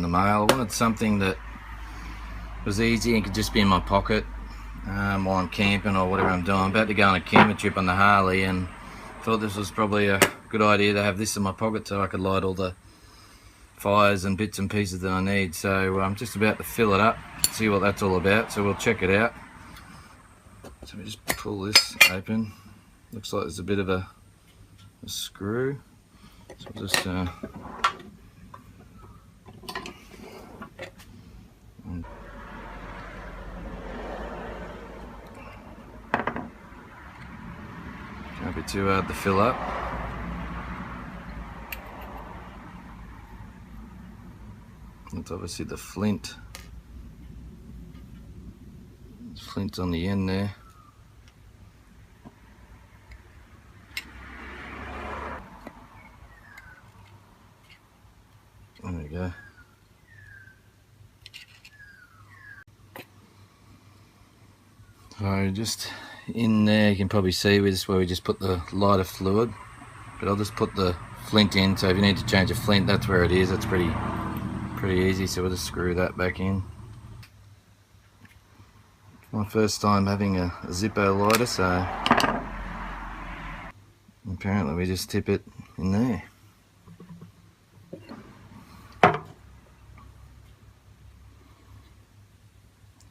the mail. I wanted something that was easy and could just be in my pocket while I'm camping or whatever I'm doing. I'm about to go on a camping trip on the Harley and thought this was probably a good idea to have this in my pocket so I could light all the fires and bits and pieces that I need. So I'm just about to fill it up, see what that's all about, so we'll check it out. So we just pull this open. Looks like there's a bit of a screw. So we'll just grab it too hard to fill up. That's obviously the flint. There's flint on the end there. There we go. So just in there you can probably see this is where we just put the lighter fluid, but I'll just put the flint in, so if you need to change a flint, that's where it is. That's pretty easy, so we'll just screw that back in. My first time having a Zippo lighter, so apparently we just tip it in there.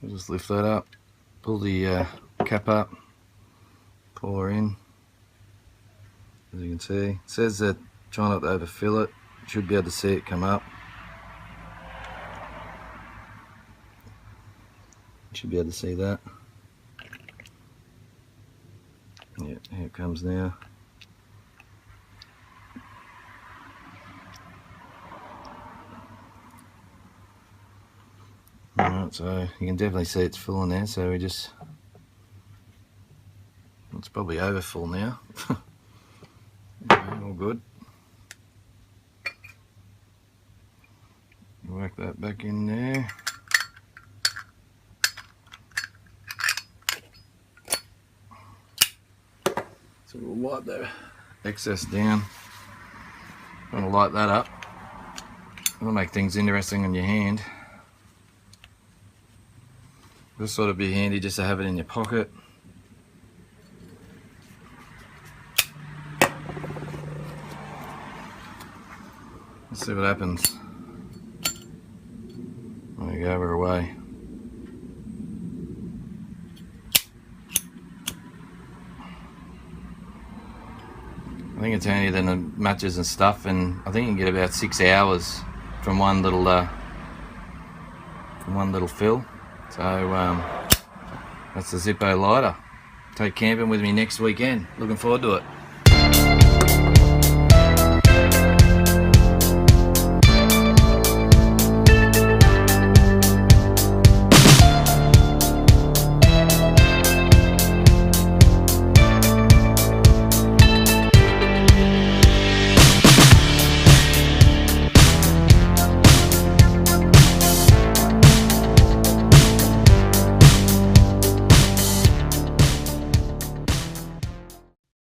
We'll just lift that up, pull the cap up, pour in. As you can see, it says that try not to overfill it. You should be able to see it come up. You should be able to see that. Yeah, here it comes now. Alright, so you can definitely see it's full in there, so we just, it's probably over full now. Okay, all good. Work that back in there. So we'll wipe that excess down. I'm going to light that up. It'll make things interesting on your hand. This sort of be handy just to have it in your pocket. Let's see what happens. There we go, we're away. I think it's handier than the matches and stuff, and I think you can get about 6 hours from one little fill. So that's the Zippo lighter. Take camping with me next weekend. Looking forward to it.